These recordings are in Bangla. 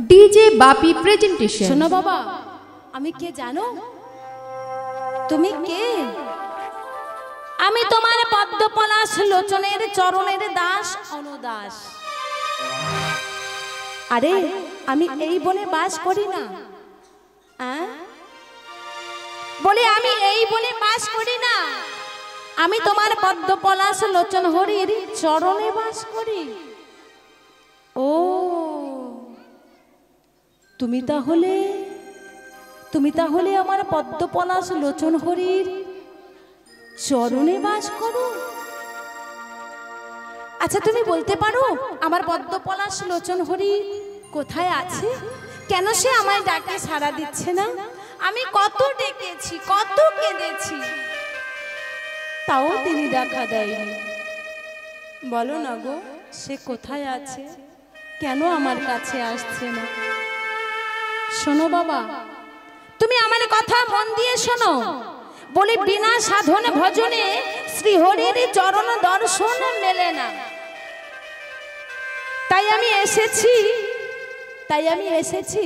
ডিজে বাপি প্রেজেন্টেশন। শোনো বাবা, আমি কে জানো? তুমি কে? আমি তোমার পদ্মপলাশ লোচনের চরণের দাস অনুদাস। আরে আমি এই বনে বাস করি না, বলে আমি এই বনে বাস করি না, আমি তোমার পদ্মপলাশ লোচন হরির চরণে বাস করি। ও তুমি তাহলে আমার পদ্মপলাশ লোচন হরির চরণে বাস করো। আচ্ছা তুমি বলতে পারো আমার পদ্মপলাশ লোচন হরি কোথায় আছে? কেন সে আমায় ডাকে সাড়া দিচ্ছে না? আমি কত ডেকেছি, কত কেঁদেছি, তাও তিনি দেখা দেয়নি। বলো না গো, সে কোথায় আছে? কেন আমার কাছে আসছে না? শোনো বাবা, তুমি আমার কথা মন দিয়ে শোনো। বলি বিনা সাধন ভজনে শ্রীহরির চরণ দর্শন মেলে না। তাই আমি এসেছি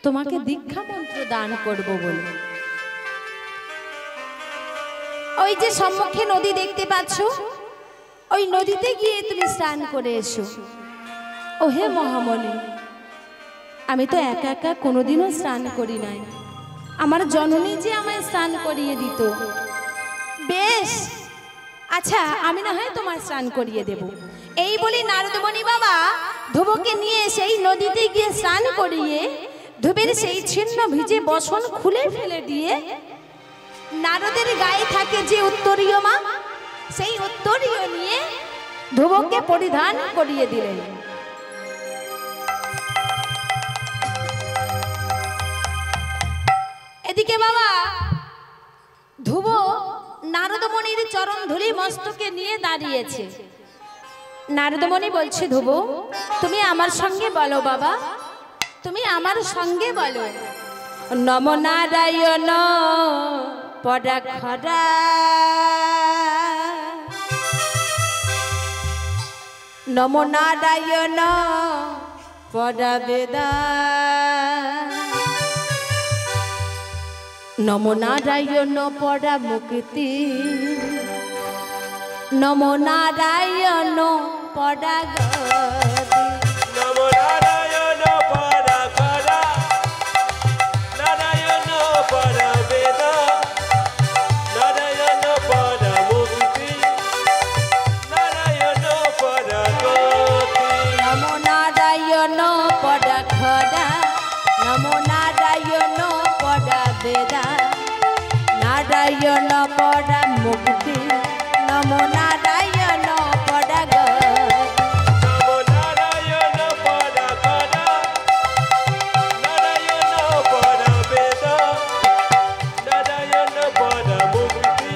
তোমাকে দীক্ষা মন্ত্র দান করব বলে। ওই যে সম্মুখে নদী দেখতে পাচ্ছ, ওই নদীতে গিয়ে তুমি স্নান করে এসো। ও হে মহামণি, আমি তো একা একা কোনোদিনও স্নান করি নাই, আমার জননী যে আমায় স্নান করিয়ে দিত। বেশ, আচ্ছা আমি না হয় তোমার স্নান করিয়ে দেব। এই বলি নারদমণি বাবা ধ্রুবকে নিয়ে সেই নদীতে গিয়ে স্নান করিয়ে ধ্রুবের সেই ছিন্ন ভিজে বসন খুলে ফেলে দিয়ে নারদের গায়ে থাকে যে উত্তরীয় মা, সেই উত্তরীয় নিয়ে ধ্রুবকে পরিধান করিয়ে দিলেন। এদিকে বাবা ধ্রুব নারদমণির চরণ ধুলি মস্তকে নিয়ে দাঁড়িয়েছে। নারদমণি বলছে, ধ্রুব তুমি আমার সঙ্গে বলো বাবা, তুমি আমার সঙ্গে বলো। নম নারায়ণ পরাখরা, নম নারায়ণ পরাবেদা, নম নারায়ণ পরা মুক্তি, নম নারায়ণ পরা গতি। নম নারায়ণ পরা খরা, নারায়ণ পরা বেদা, নারায়ণ পরা মুক্তি, নারায়ণ পরা গতি। নম নারায়ণ পরা খরা, নম নারায়ণ পরা বেদা, নারায়ণ পরা মুক্তি, নম নারায়ণ পরা গতি। নম নারায়ণ পরা খরা, নারায়ণ পরা বেদা, নারায়ণ পরা মুক্তি,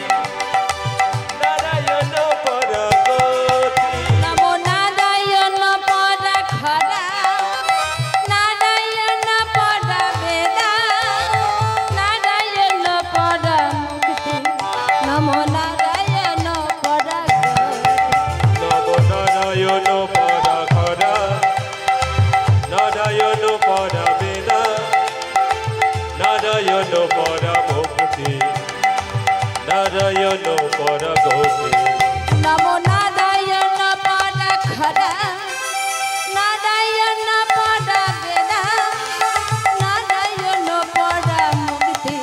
নারায়ণ পরা গতি। নম নারায়ণ পরা খরা, নারায়ণ পরা বেদা, নারায়ণ পরা মুক্তি, নম নারায়ণ পরা গতি। নম নারায়ণ পরা খরা, নারায়ণ পরা বেদা, নারায়ণ পরা মুক্তি, নারায়ণ পরা গতি। নম নারায়ণ পরা খরা, নারায়ণ পরা বেদা, নারায়ণ পরা মুক্তি,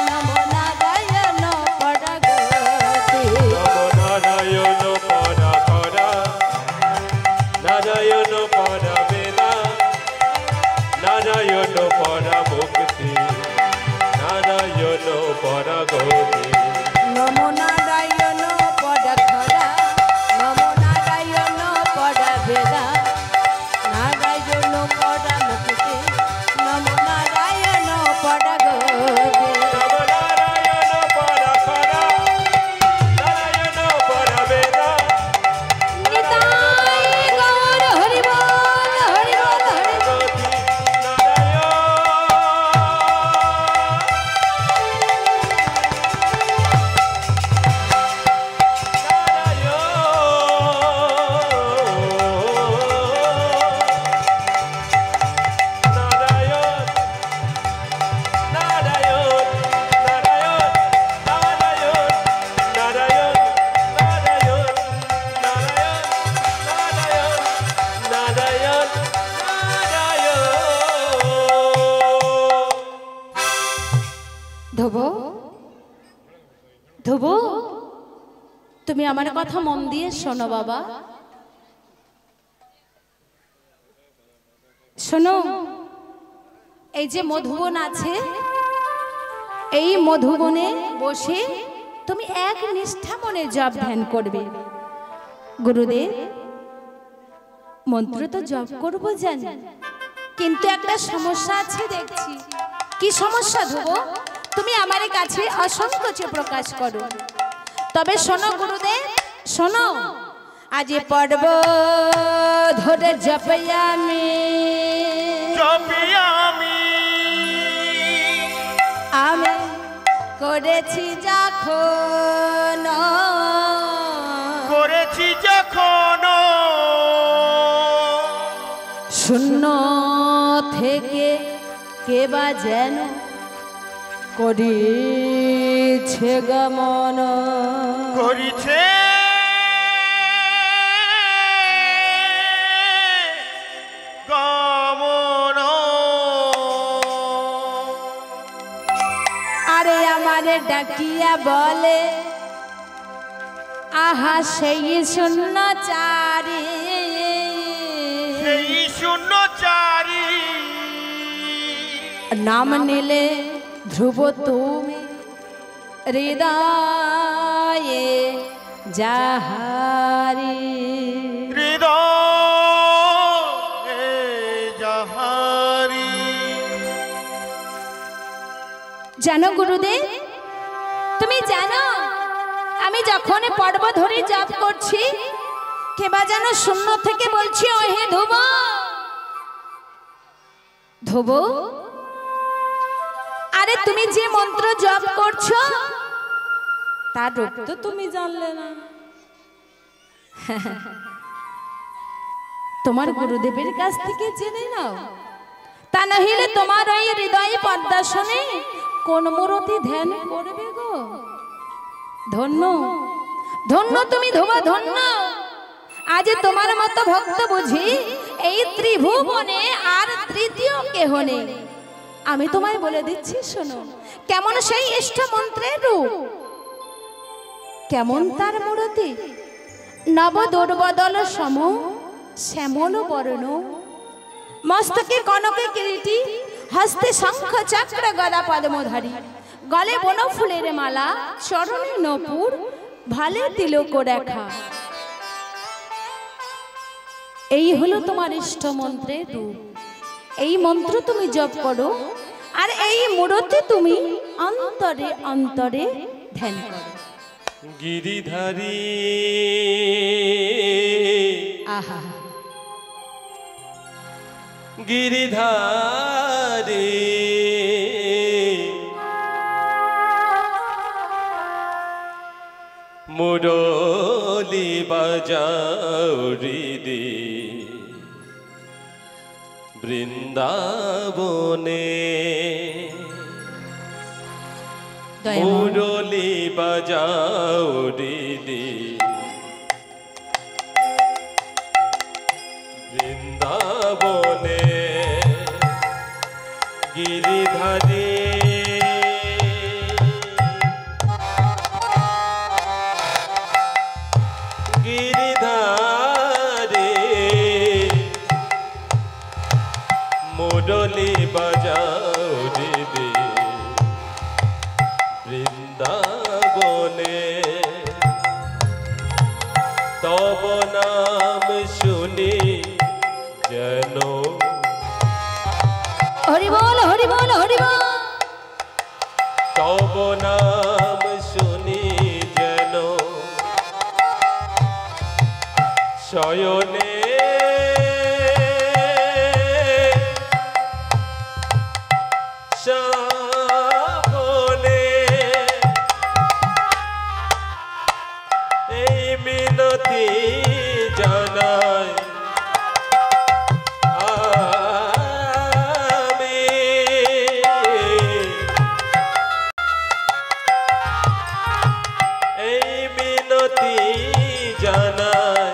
নম নারায়ণ পরা গতি। নম নারায়ণ পরা খরা, নারায়ণ পরা বেদা, নারায়ণ পরা মুক্তি, নারায়ণ পরা গতি। নম নারায়ণ তুমি আমার কথা মন দিয়ে শোনো বাবা, শোনো। এই যে মধুবন আছে, এই মধুবনে বসে তুমি এক নিষ্ঠা মনে জপ ধ্যান করবে। গুরুদেব, মন্ত্র তো জপ করবো জানি, কিন্তু একটা সমস্যা আছে দেখছি। কি সমস্যা ধ্রুব? তুমি আমার কাছে অসংকোচে প্রকাশ করো। তবে শোনো গুরুদেব, শোনো। আজ পর্ব ধরে জপয়ামি আমি করেছি যখন শূন্য থেকে কে বা যেন করিছে গমন করিছে গমন। আরে আমারে ডাকিয়া বলে আহা সেই শূন্যচারী, সেই শূন্যচারী নাম নিলে ধ্রুব তুমি হৃদয়ে যাহারি, হৃদয়ে যাহারি। জানো গুরুদেব, তুমি জানো আমি যখন পর্ব ধরে জপ করছি, কেবা যেন শূন্য থেকে বলছি ও হে ধ্রুব, ধ্রুব। আরে তুমি যে মন্ত্র জপ করছো তার রূপ তো তুমি জানলে না। তোমার গুরুদেবের কাছ থেকে জেনে নাও, তা নহিলে তোমার ওই হৃদয় পদ্মাসনে কোন মূরতি ধ্যান করবে গো। ধন্য ধন্য তুমি ধ্রুব, ধন্য। আজ তোমার মতো ভক্ত বুঝি এই ত্রিভুবনে আর তৃতীয় কেহ নেই। আমি তোমায় বলে দিচ্ছি, শোনো কেমন সেই ইষ্ট মন্ত্রের রূপ, কেমন তার মূরতি। নব দুর্বদল সম শ্যামল বর্ণ, মস্তকে কনকে কিরীটি, হস্তে শঙ্খ চক্র গদা পদ্মধারী, গলে বন ফুলের মালা, চরণে নপুর, ভালে তিলক রেখা। এই হলো তোমার ইষ্ট মন্ত্রের রূপ। এই মন্ত্র তুমি জপ করো, আর এই মূরতি তুমি অন্তরে অন্তরে ধ্যান করো। গিরিধারী আহা, গিরিধারী মুরলি বাজাও হৃদি বৃন্দাবনে, মুরলি বাজাও হৃদি বৃন্দাবনে। গিরিধারী গিরিধারী মুরলি বাজাও হৃদি বৃন্দাবনে। তব নাম শুনি যেন হরি বল হরি বল হরি বল। তব নাম শুনি যেন শয়নে সাবনে। এই মিনতি জানাই আমি, এই মিনতি জানাই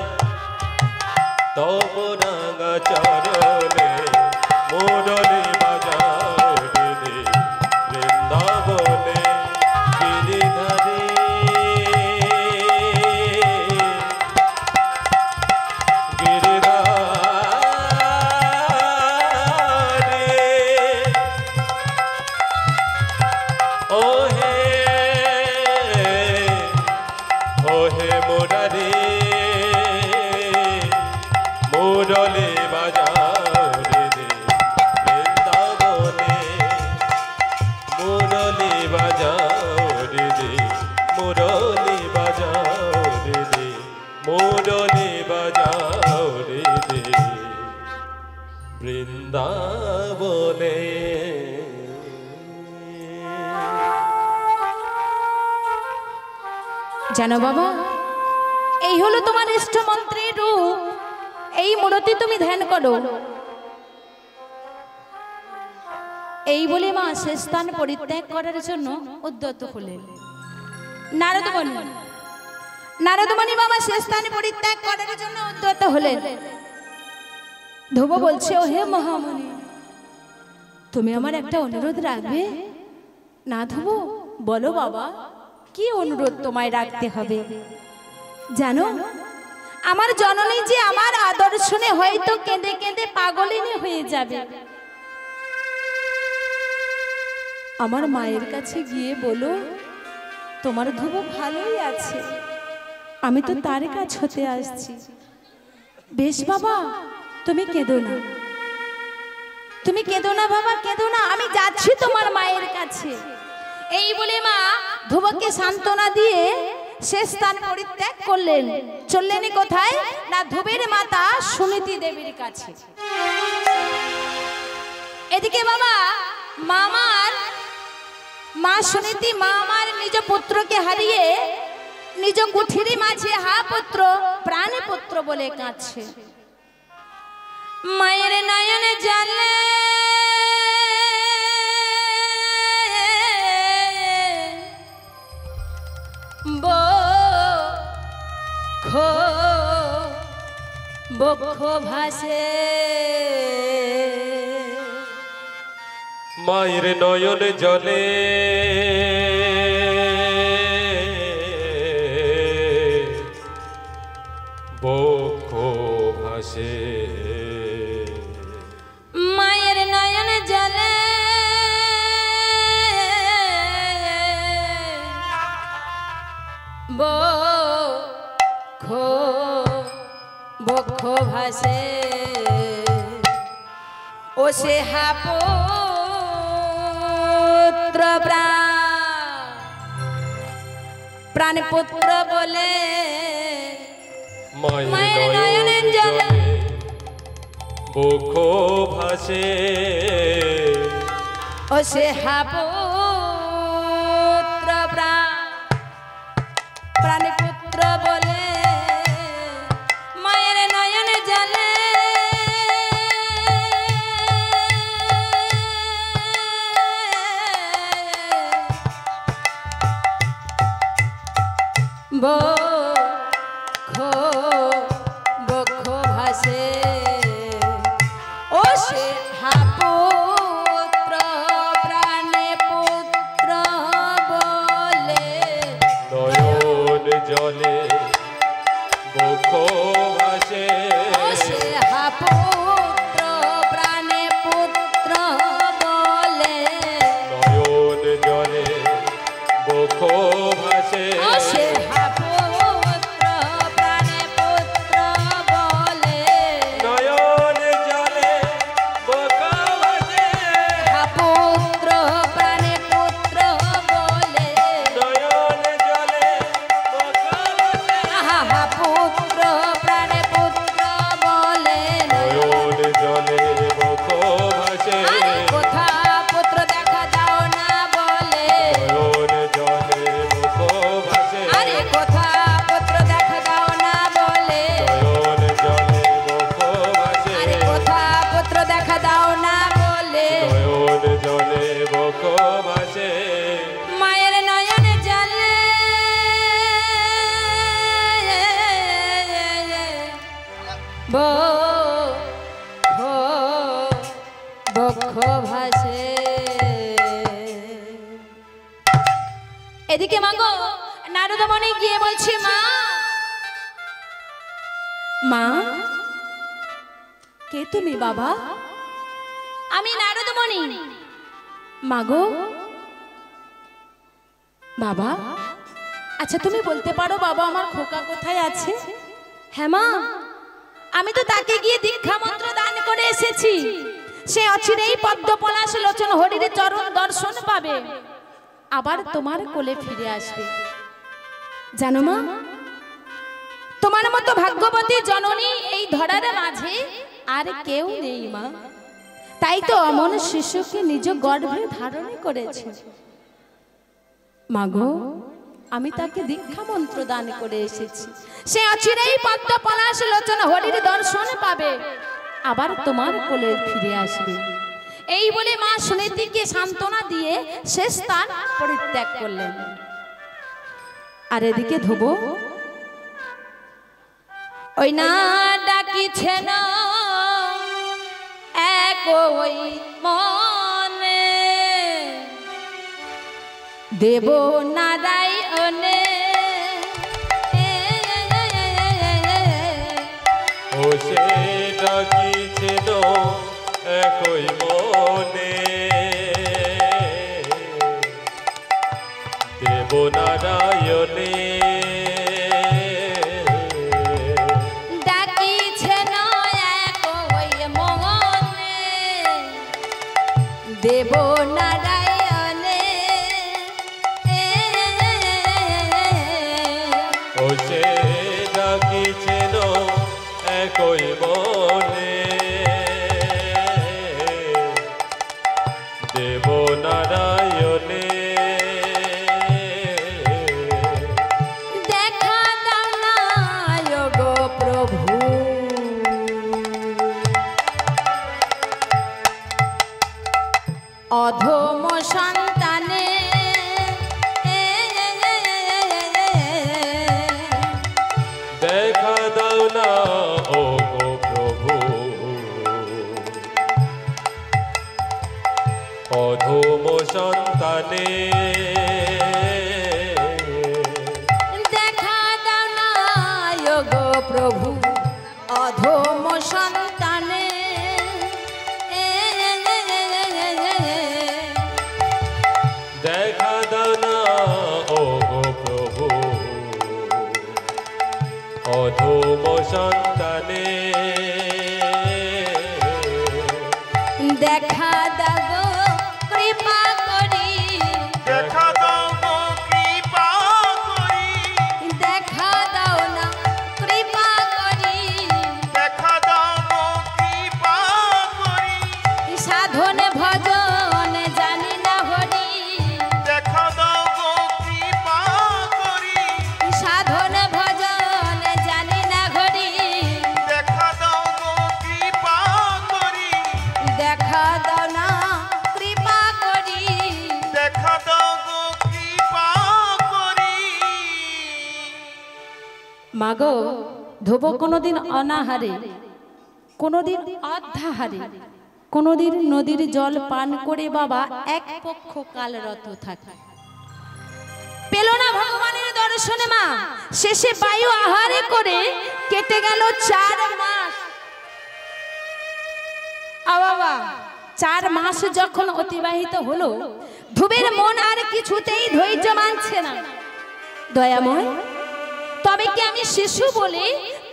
বলে জানো বাবা, এই হলো তোমার ইষ্ট মন্ত্রের রূপ। এই মূর্তি তুমি ধ্যান করো। এই বলে মা সে স্থান পরিত্যাগ করার জন্য উদ্যত হলেন। নারদমণি বাবা সে স্থান পরিত্যাগ করার জন্য উদ্যত হলেন। ধ্রুব বলছে, ও হে মহামণি, তুমি আমার একটা অনুরোধ রাখবে? না ধ্রুব, বলো বাবা, কি অনুরোধ তোমায় রাখতে হবে? জানো, আমার জননী যে আমার আদর্শনে হয়তো কেঁদে কেঁদে পাগলিনী হয়ে যাবে। আমার মায়ের কাছে গিয়ে বলো, তোমার ধ্রুব ভালোই আছে, আমি তো তার কাছ হতে আসছি। বেশ বাবা, তুমি কেঁদো না, তুমি কেঁদো না বাবা, কেঁদো না, আমি যাচ্ছি তোমার মায়ের কাছে। এই বলে মা ধ্রুবকে সান্ত্বনা দিয়ে সে স্থান পরিত্যাগ করলেন। চললেন কোথায়? না ধ্রুবের মাতা সুনীতি দেবীর কাছে। এদিকে বাবা মা সুনীতি মা আমার নিজ পুত্রকে হারিয়ে নিজ কুঠিরি মাঝে হা পুত্র প্রাণী পুত্র বলে কাঁদছে। মায়ের নয়নে জলে বক্ষ ভাসে, মায়ের নয়ন জলে বক্ষ ভাসে, মায়ের নয়ন জলে বক্ষ ভাসে, ও সে হা পুত্র প্রাণ পুত্র বলে মায়ের নয়ন জলে বক্ষ ভাসে, ও সে হা পুত্র প্রাণ পুত্র বলে মায়ের নয়ন জলে বক্ষ ভাসে, ও সে হা পুত্র প্রাণে পুত্র বলে নয়ন জলে বক্ষ ভাসে, ও সে হা পুত্র প্রাণে পুত্র বলে নয়ন জলে বক্ষ ভাসে, ও সে হা পুত্র প্রাণে পুত্র বলে নয়ন জলে বক্ষ ভাসে, হা পুত্র প্রাণে পুত্র বলে নয়ন জলে বক্ষ ভাসে, আহা হা পুত্র প্রাণে পুত্র বলে নয়ন জলে বক্ষ ভাসে, আরে কোথা পুত্র দেখা দাও না বলে, নয়ন জলে বক্ষ ভাসে, আরে কোথা পুত্র দেখা দাও না বলে, নয়ন জলে বক্ষ ভাসে, আরে কোথা পুত্র দেখা দাও না বলে নয়ন জলে বক্ষ ভাসে, মায়ের নয়নে জলে বক্ষ ভাসে। এদিকে মাগো নারদমণি গিয়ে বলছে, মা কে তুমি বাবা? আমি নারদমণি। মাগো বাবা, আচ্ছা তুমি বলতে পারো বাবা আমার খোকা কোথায় আছে? হ্যাঁ মা, আমি তো তাকে গিয়ে দীক্ষা মন্ত্র দান করে এসেছি। সে অচিরেই পদ্ম পলাশ লোচন হরির চরণ দর্শন পাবে, আবার তোমার কোলে ফিরে আসবে। জানো মা, তোমার মতো ভাগ্যবতী জননী এই ধরার মাঝে আর কেউ নেই মা। তাই তো অমন শিশুকে নিজ গর্ভে ধারণ করেছে। মাগো, আমি তাকে দীক্ষা মন্ত্র দান করে এসেছি। সে অচিরেই পদ্ম পলাশ লোচন হরির দর্শন পাবে, আবার তোমার কোলে ফিরে আসবে। এই বলে মা সুনীতিকে সান্ত্বনা দিয়ে সে স্থান পরিত্যাগ করলেন। আর এদিকে ধ্রুব ওই না ডাকিছে না এক ওই মনে দেব নারায়ণে ও সে ডাকিছিল একই মনে দেব নারায়ণে ডাকিছে না এক ওই মনে দেব নারায়ণে ও সে ডাকিছিল একই মনে দেব নারায়ণে দেখা দাও না গো প্রভু অধম সন্তানে দেখা দাও না ও গো প্রভু অধম সন্তানে দেখা দাও না গো প্রভু অধম সন্তানে দেখা দাও না ও গো প্রভু অধম সন্তানে দেখা দাও গো কৃপা করি দেখা দাও গো কৃপা করি দেখা দাও না কৃপা করি দেখা দাও গো কৃপা করি সাধন ভজন জানি না হরি দেখা দাও গো কৃপা করি সাধন ভজন জানি না হরি দেখা দাও গো কৃপা করি দেখা দাও না কৃপা করি দেখা দাও গো কৃপা করি মাগো ধ্রুব কোনোদিন অনাহারে কোনোদিন অর্ধাহারে কোনোদিন নদীর জল পান করে বাবা এক পক্ষ কালরত থাকে পেল না ভগবানের দর্শনে মা শেষে বায়ু আহারে করে কেটে গেল 4 মাস বাবা 4 মাস যখন অতিবাহিত হলো ধ্রুবের মন আর কিছুতেই ধৈর্য মানছে না দয়াময় তবে কি আমি শিশু বলে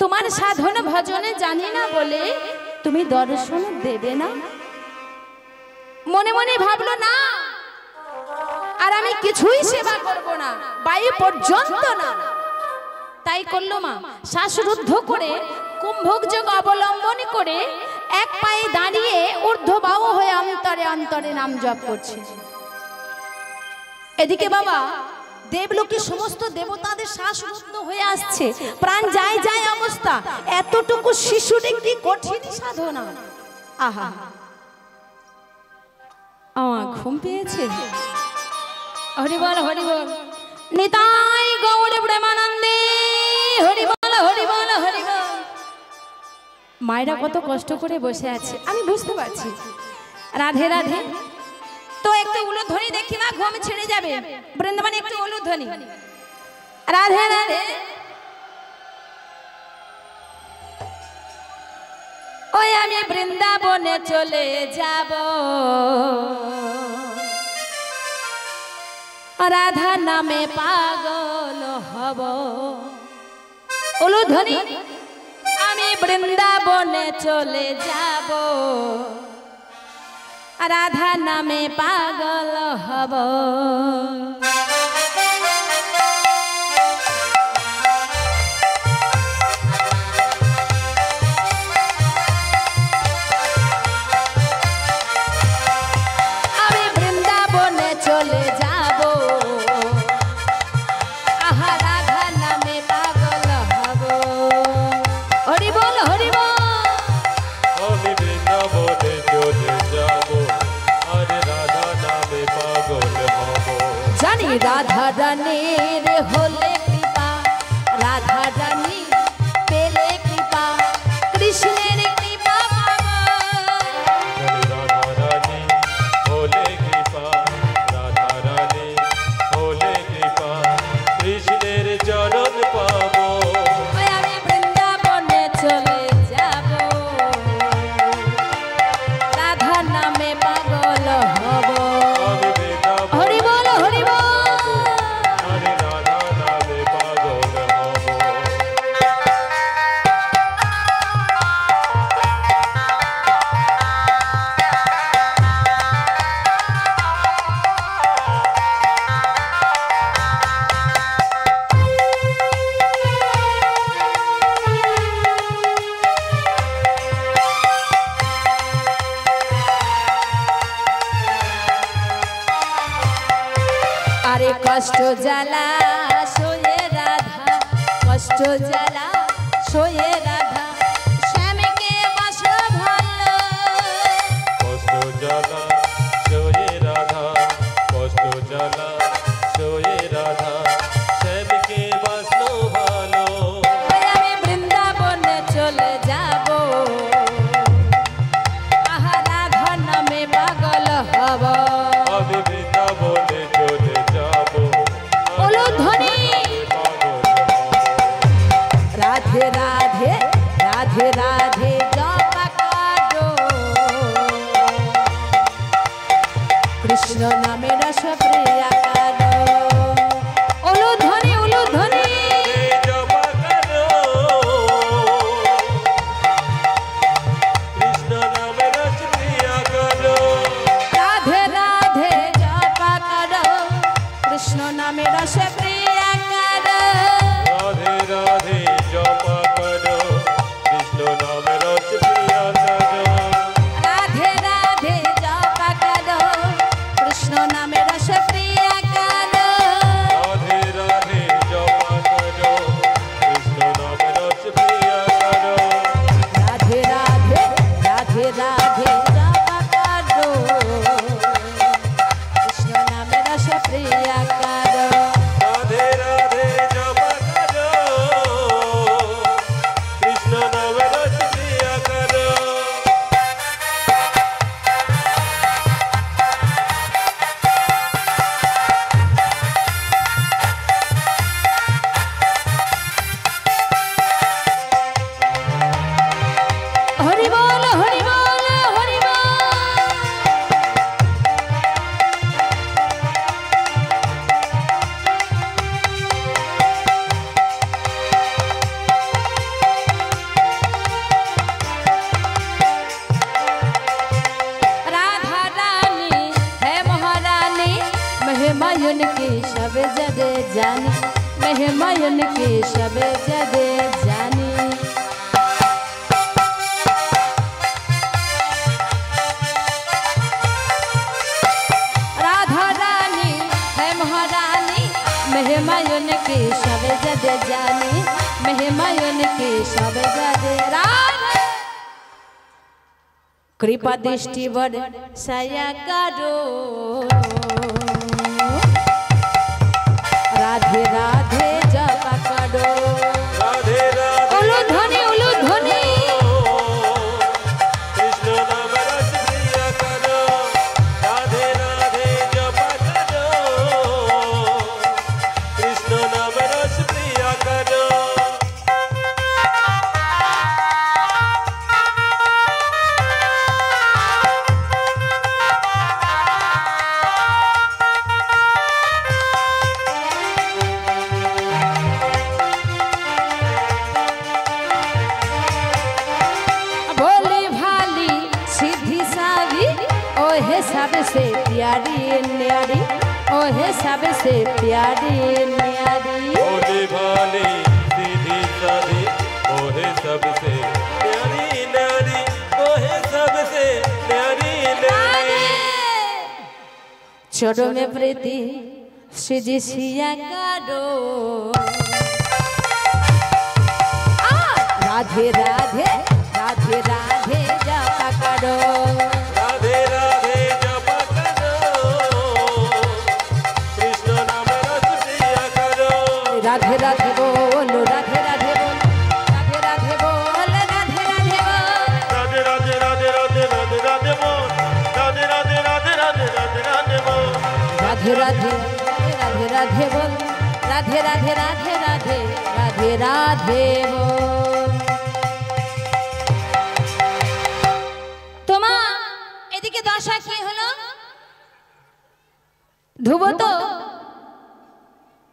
তোমার সাধন ভজনে জানি না বলে তুমি দর্শন দেবে না মনে মনে ভাবলো না আর আমি কিছুই সেবা করব না বায়ু পর্যন্ত না তাই করলো মা শ্বাসরুদ্ধ করে কুম্ভক যোগ অবলম্বন করে এক পায়ে দাঁড়িয়ে ঊর্ধ্ববাহু হয়ে অন্তরে অন্তরে নাম জপ করছে এদিকে বাবা দেবলোকে সমস্ত দেবতাদের শ্বাসরুদ্ধ হয়ে আসছে প্রাণ যায় যায় অবস্থা এতটুকু শিশুর একটি কঠিন সাধনা আহা আমার ঘুম পেয়েছে হরি বল নিতাই গৌর প্রেমানন্দে হরি বল হরি বল হরি বল মায়েরা কত কষ্ট করে বসে আছে আমি বুঝতে পারছি রাধে রাধে তো একটু উলুধ্বনি দেখি মা ঘুম ছেড়ে যাবে বৃন্দাবনে একটু উলুধ্বনি রাধে রাধে ওই আমি বৃন্দাবনে চলে যাব রাধা নামে পাগল হব উলুধ্বনি আমি বৃন্দাবনে চলে যাব রাধা নামে পাগল হব রাধা রানীর হলে কৃপা, রাধা রানী পেলে কৃপা, কৃষ্ণের কৃপা পাবো। রাধা রানী হলে কৃপা, রাধা রানী হলে কৃপা, কৃষ্ণের চরণ পাবো। ওই আমি বৃন্দাবনে চলে যাব, রাধা নামে পাগল হব। আমি বৃন্দাবন হরি বল হরি বল। আরে রাধা নামে পাগল হব। আরে কষ্ট জ্বালা সয়ে রাধা, কষ্ট জ্বালা সয়ে রাধা, শ্যামকে বাসলো ভালো। কষ্ট জ্বালা সয়ে রাধা, কষ্ট জ্বালা সয়ে রাধা, শ্যামকে বাসলো ভালো। ওই আমি বৃন্দাবনে চলে যাব, আহা রাধা নামে পাগল হব। আমি বৃন্দাবনে চলে যাব, বলো ধ্বনি। পাগল হব। রাধে রাধে রাধে রাধে জপা কাটো, কৃষ্ণ নামে রস প্রিয়া কাটো। ওলো ধ্বনি ওলো ধ্বনি। জপা করো, কৃষ্ণ নামে রস প্রিয়া করো। রাধে রাধে জপা কাটো, কৃষ্ণ নামে রস প্রিয়া কাটো। রাধে রাধে জপা করো, কৃষ্ণ নামে রস প্রিয়া করো। রাধে রাধে জপা কাটো, কৃষ্ণ নামে রস প্রিয়া কাটো। রাধে রাধে জপা করো, কৃষ্ণ নামে রস প্রিয়া করো। রাধে রাধে রাধে রাধে জপা কাটো, কৃষ্ণ নামে রস প্রিয়া কাটো। রাধে রাধে জপা করো, কৃষ্ণ নামে রস প্রিয়া করো। হরি বল হরি বল হরি বল। राधा रानी है महारानी, महिमा उनकी सब जगह जानी, महिमा उनकी सब जगह जानी। राधा रानी है महारानी, महिमा उनकी सब जगह जानी, महिमा उनकी सब जगह। राधा कृपा दृष्टि वर सया करो, राधे राधे जपा करो। राधे राधे उलू ध्वनि उलू ध्वनि। कृष्ण नाम रस प्रिया करो, राधे राधे जपा करो, कृष्ण नाम रस प्रिया करो। भोली भाली सीधी सावी, ओहे सबसे प्यारी न्यारी, ओहे सबसे प्यारी न्यारी। भोली भाली सीधी साधी, ओहे सबसे प्यारी नारी, ओहे सबसे प्यारी नारी। चोरों में प्रीति श्री सिया करो, राधे राधे राधे राधे जपा करो। राधे राधे जपा करो, कृष्ण नाम রাধে রাধে রাধে রাধে বল, রাধে রাধে রাধে রাধে রাধে রাধে বল। তোমা এদিকে দশা কি হলো? ধ্রুব তো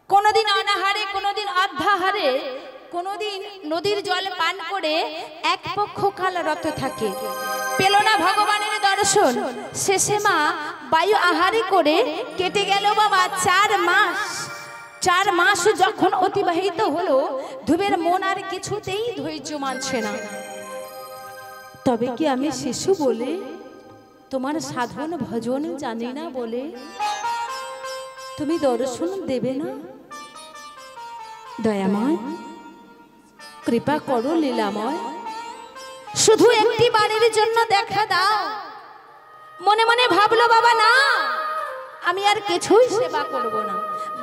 কোনোদিন অনাহারে, কোনোদিন অর্ধাহারে, কোনোদিন নদীর জল পান করে এক পক্ষ কাল রত থাকে, পেল না ভগবানের দর্শন। শেষে মা বায়ু আহারে করে কেটে গেল বাবা 4 মাস। 4 মাস যখন অতিবাহিত হলো, ধ্রুবের মন আর কিছুতেই ধৈর্য মানছে না। তবে কি আমি শিশু বলে, তোমার সাধন ভজন জানি না বলে তুমি দর্শন দেবে না? দয়াময়, কৃপা করো লীলাময়, শুধু একটি বারের জন্য দেখা দাও। মনে মনে ভাবলো বাবা, না আমি আর কিছুই সেবা করব না,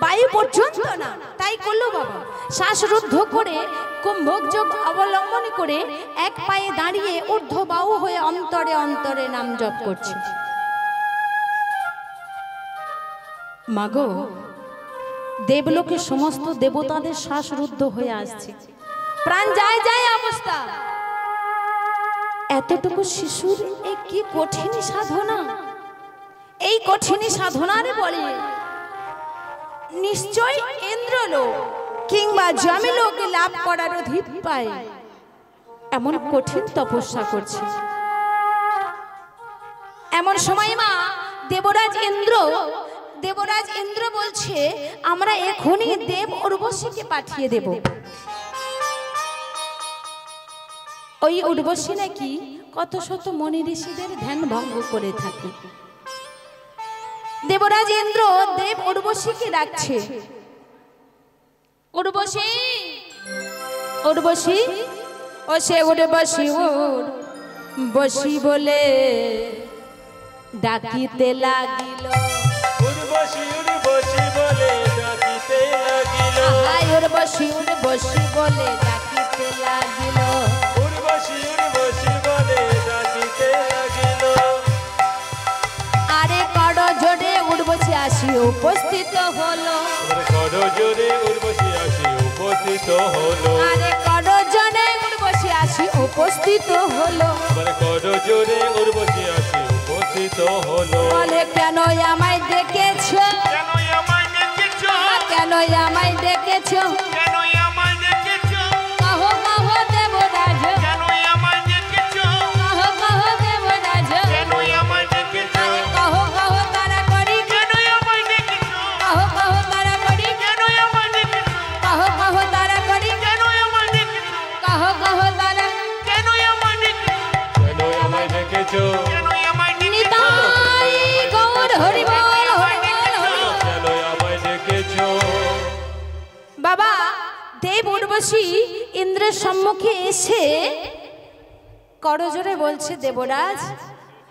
বায়ু পর্যন্ত না। তাই করলো বাবা, শ্বাসরুদ্ধ করে কুম্ভক যোগ অবলম্বন করে এক পায়ে দাঁড়িয়ে ঊর্ধ্ববাহু হয়ে অন্তরে অন্তরে নাম জপ করছে। মাগো, দেবলোকে সমস্ত দেবতাদের শ্বাসরুদ্ধ হয়ে আসছে, প্রাণ যায় যায় অবস্থা। এতটুকু শিশুর এই কি কঠিন সাধনা! এই কঠিন সাধনার বলে নিশ্চয় ইন্দ্রলোক কিংবা যমলোক লাভ করার অধিপায় এমন কঠিন তপস্যা করছে। এমন সময় মা দেবরাজ ইন্দ্র বলছে, আমরা এখনই দেব উর্বশীকে পাঠিয়ে দেব। ওই উর্বশী নাকি কত শত মনি ঋষিদের ধ্যান ভঙ্গ করে থাকে। দেবরাজ ইন্দ্র দেব উর্বশীকে ডাকছে, উর্বশী উর্বশী, ও সে উর্বশী উর্বশী বলে ডাকিতে লাগিল। উর্বশী উর্বশী বলে ডাকিতে লাগিল। হায় উর্বশী উর্বশী বলে ডাকিতে লাগিল। উর্বশী উর্বশী বলে ডাকিতে লাগিল। আরে কড় জোরে উর্বশী আসি উপস্থিত হলো। কড় জোরে উর্বশী আসি উপস্থিত হলো। আরে কড় জোরে উর্বশী আসি উপস্থিত হলো। কড় জোরে উর্বশী আসি উপস্থিত হলো। বলে কেন আমায় ডেকেছো? কেন আমায় ডেকেছো? কেন আমায় ডেকেছো? কেন আমায় ডেকেছো? কহো কহো দেবরাজ, কেন আমায় ডেকেছো? কহো কহো দেবরাজ, কেন আমায় ডেকেছো? আরে কহো কহো তারা করি, কেন আমায় ডেকেছো? কহো কহো তারা করি, কেন আমায় ডেকেছো? কহো কহো তারা করি, কেন আমায় ডেকেছো? কহো কহো তারা। কেন আমায় ডেকেছো? কেন আমায় ডেকেছো? কেন আমায় ডেকেছো? নিতাই গৌর হরি বল, হরি বল, হরি বল। কেন আমায় ডেকেছো? বাবা, দেব উর্বশী ইন্দ্রের সম্মুখে এসে করজোরে বলছে, দেবরাজ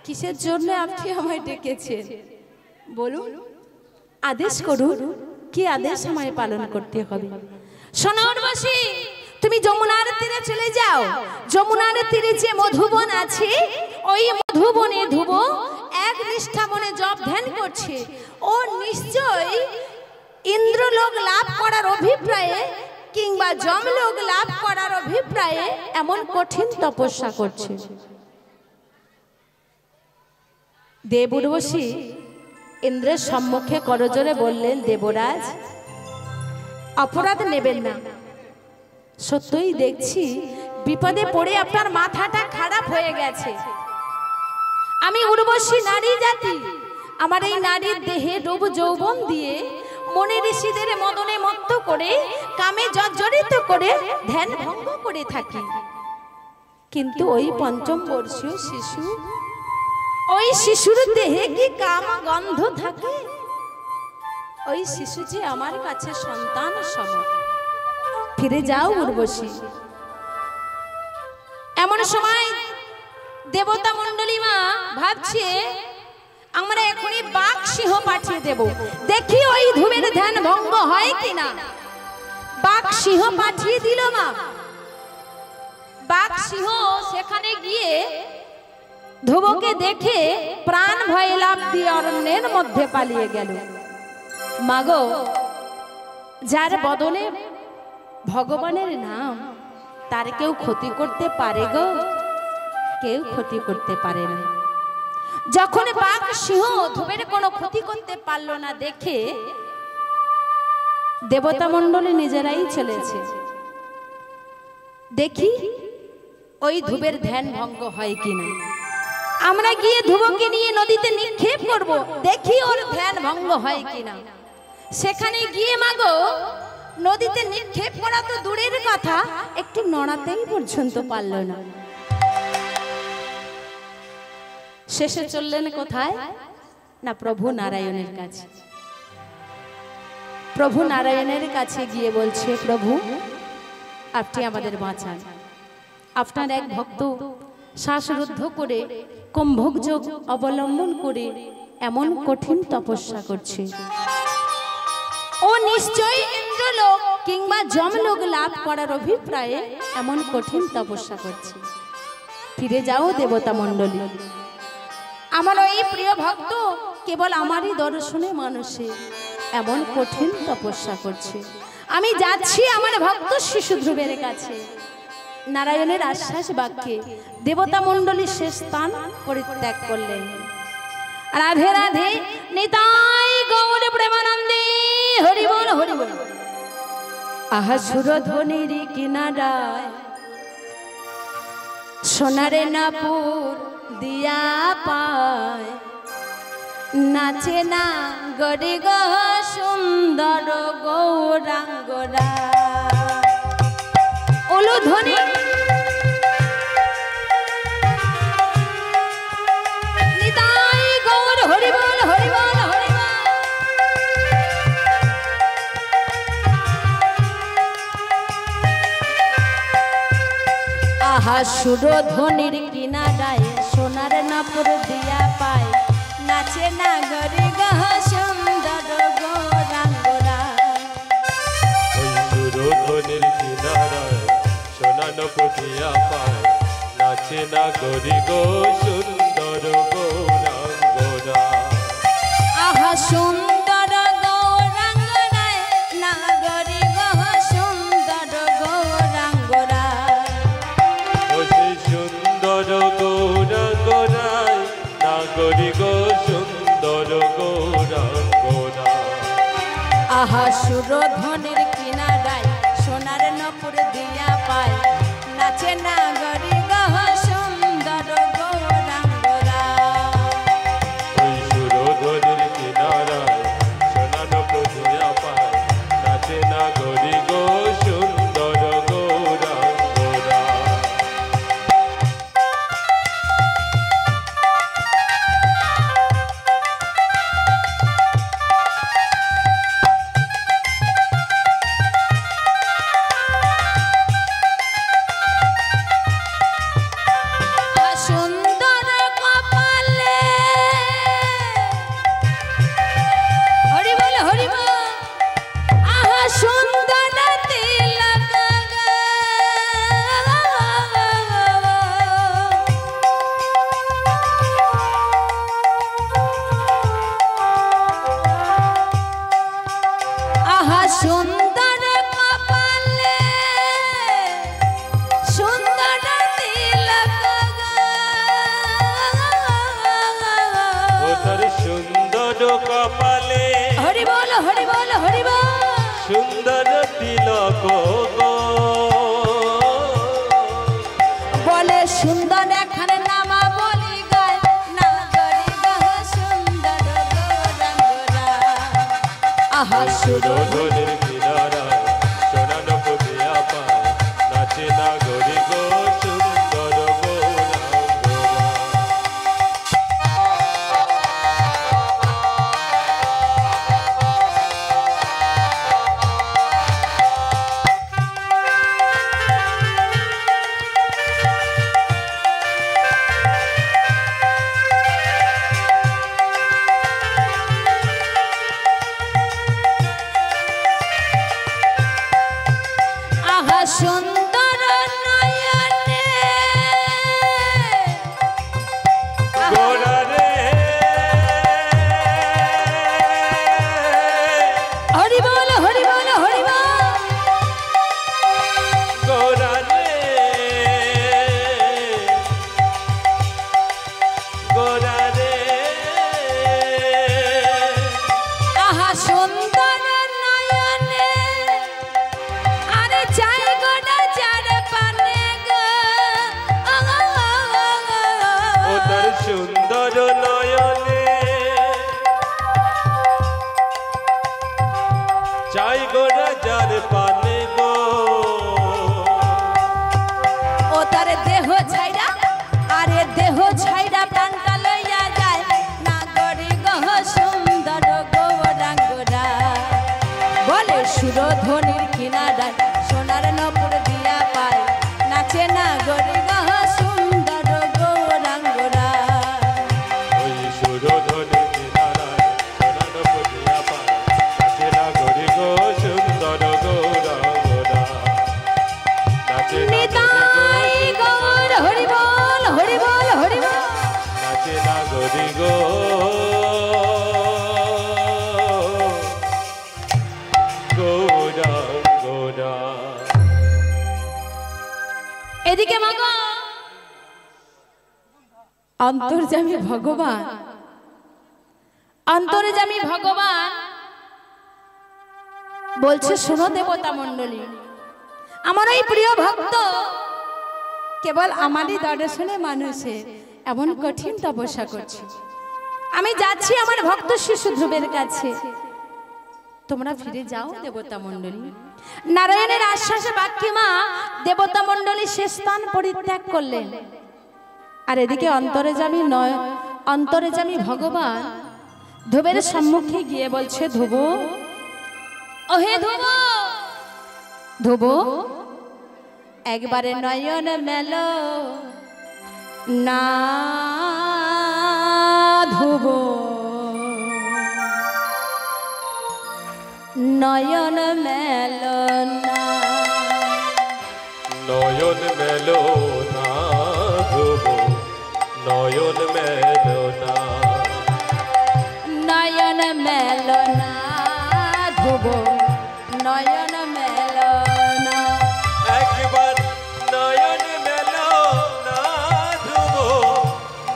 কিসের জন্য আপনি আমায় ডেকেছেন বলুন, আদেশ করুন, কি আদেশ আমায় পালন করতে হবে। শোনো উর্বশী, তুমি যমুনার তীরে চলে যাও। যমুনার তীরে যে মধুবন আছে, ওই মধুবনে ধ্রুব এক নিষ্ঠা মনে জপ ধ্যান করছে। ও নিশ্চয় ইন্দ্রলোক লাভ করার অভিপ্রায়ে কিংবা যমলোক লাভ করার অভিপ্রায়ে এমন কঠিন তপস্যা করছে। দেব উর্বশী ইন্দ্রের সম্মুখে করজোরে বললেন, দেবরাজ অপরাধ নেবেন না, সত্যই দেখছি বিপদে পড়ে আপনার মাথাটা খারাপ হয়ে গেছে। আমি উর্বশী নারী জাতি, আমার এই নারীর দেহে রূপ যৌবন দিয়ে মনে ঋষিদের মদনে মত্ত করে কামে জর্জরিত করে ধ্যান ভঙ্গ করে থাকি। কিন্তু ওই 5ম বর্ষীয় শিশু, ওই শিশুর দেহে কি কাম গন্ধ থাকে? ওই শিশু যে আমার কাছে সন্তান সম। ফিরে যাও উর্বশী। এমন সময় দেবতা মণ্ডলী মা ভাবছে, আমরা এখনই বাঘ সিংহ পাঠিয়ে দেব, দেখি ওই ধূমের ধ্যান ভঙ্গ হয় কিনা। বাঘ সিংহ পাঠিয়ে দিল মা। বাঘ সিংহ সেখানে গিয়ে ধ্রুবকে দেখে প্রাণ ভয়ে লাফ দিয়ে অরণ্যের মধ্যে পালিয়ে গেল। মাগো, যার বদলে ভগবানের নাম, তার কেউ ক্ষতি করতে পারে গো? কেউ ক্ষতি করতে পারে না। যখন বাঘ সিংহ ধুবের কোনো ক্ষতি করতে পারলো না দেখে দেবতা মণ্ডলী নিজেরাই চলেছে। দেখি ওই ধুবের ধ্যান ভঙ্গ হয় কিনা। আমরা গিয়ে ধুবকে নিয়ে নদীতে নিক্ষেপ করব, দেখি ওর ধ্যান ভঙ্গ হয় কিনা। সেখানে গিয়ে মাগো নদীতে নিক্ষেপ করা তো দূরের কথা, একটু নড়াতেই পর্যন্ত পারল না। শেষে চললেন কোথায় না? প্রভু নারায়ণের কাছে। প্রভু নারায়ণের কাছে গিয়ে বলছে, প্রভু আপনি আমাদের বাঁচান। আপনার এক ভক্ত শ্বাসরুদ্ধ করে কুম্ভক যোগ অবলম্বন করে এমন কঠিন তপস্যা করছে, ও নিশ্চয়ই ইন্দ্রলোক কিংবা যমলোক লাভ করার অভিপ্রায়ে এমন কঠিন তপস্যা করছে। ফিরে যাও দেবতা মণ্ডলী, আমার ওই প্রিয় ভক্ত কেবল আমারই দর্শনে মানুষে এমন কঠিন তপস্যা করছে। আমি যাচ্ছি আমার ভক্ত শিশু ধ্রুবের কাছে। নারায়ণের আশ্বাস বাক্যে দেবতা মণ্ডলীর শেষ স্থান পরিত্যাগ করলেন। রাধে রাধে, নিতাই গৌর প্রেমানন্দে, হরি বল হরি বল। আহা সুরধ্বনির কিনারায় সোনারে নাপুর দিয়া পায়, নাচে না গরি গ সুন্দর গৌরাঙ্গরা। উলুধ্বনি নিতাই গৌর হরি বল হরি বল হরি বল। আহা সুরধ্বনির কিনারায় সোনার নাপুর দিয়া পায়, নাচে না গরি গহ সুন্দর গৌরাঙ্গরা। ওই সুরধ্বনির কিনারায় সোনা নপুর দিয়া পায়, নাচে না গরি গো সুন্দর গৌরাঙ্গরা। আহা সুন্দর গৌরাঙ্গরায় না গরি গহ সুন্দর গৌরাঙ্গরা। ও সেই সুন্দর গৌরাঙ্গরায় না গরি গো সুন্দর গৌরাঙ্গরা। আহা সুরধ্বনির কিনারায় সোনার নপুর দিয়া পায়, নাচে না গরি গহ সুন্দর গৌরাঙ্গরা। ওই সুরধ্বনির কিনারায় সোনা নপুর দিয়া পায়, নাচে না গরি গো সুন্দর গৌরাঙ্গরা। সুন্দর কপালে হরি বল হরি বল। আহা সুন্দর তিলক আহা সুন্দর কপালে সুন্দর তিলক ও তার সুন্দর কপালে হরি বল হরি বল হরি বল। সুন্দর তিলক গো। বলে সুন্দর এখানে নামা বলি গায়, না গরি গহ সুন্দর গৌরাঙ্গরা। আহা সুরধ্বনির কিনারায় সোনা নপুর দিয়া পায়, নাচে না গরি গো সুন্দর গৌরাঙ্গরা। অন্তর্যামী ভগবান, অন্তর্যামী ভগবান বলছে, শোনো দেবতা মণ্ডলী, আমার ওই প্রিয় ভক্ত কেবল আমারই দর্শনে মানুষের এমন কঠিন তপস্যা করছে। আমি যাচ্ছি আমার ভক্ত শিশু ধ্রুবের কাছে, তোমরা ফিরে যাও দেবতা মণ্ডলী। নারায়ণের আশ্বাসে বাক্যে মা দেবতা মণ্ডলী সে স্থান পরিত্যাগ করলেন। আর এদিকে অন্তর্যামী ভগবান ধ্রুবের সম্মুখে গিয়ে বলছে, ধ্রুব, ওহে ধ্রুব, ধ্রুব একবারে নয়ন মেলো না ধ্রুব, নয়ন মেলো না, নয়ন মেলো না ধ্রুব, নয়ন মেলো না, নয়ন মেলো না ধ্রুব, নয়ন মেলো না, একবার নয়ন মেলো না ধ্রুব,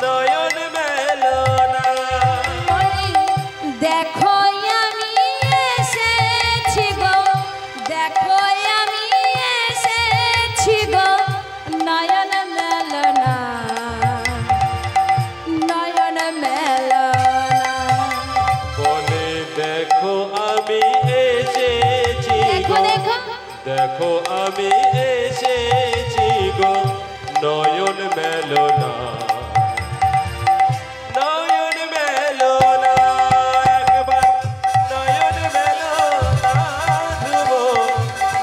নয়ন মেলো না। দেখো আমি এসেছি গো, দেখো আমি এসেছি গো, নয়ন মেলো না, নয়ন মেলো না, বনে দেখো আমি এসেছি দেখো গো, দেখো দেখো আমি এসেছি গো, নয়ন মেলো না, নয়ন মেলো না, একবার নয়ন মেলো না ধ্রুব,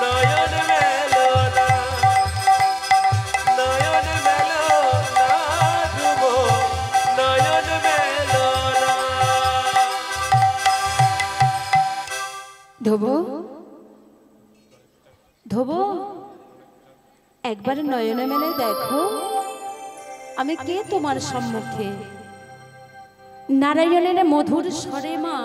নয়ন মেলো না, নয়ন মেলো না ধ্রুব, নয়ন মেলো না। ধ্রুব, ধ্রুব একবার নয়নে মেলে দেখো আমি কে তোমার সম্মুখে। নারায়ণের মধুর স্বরে মা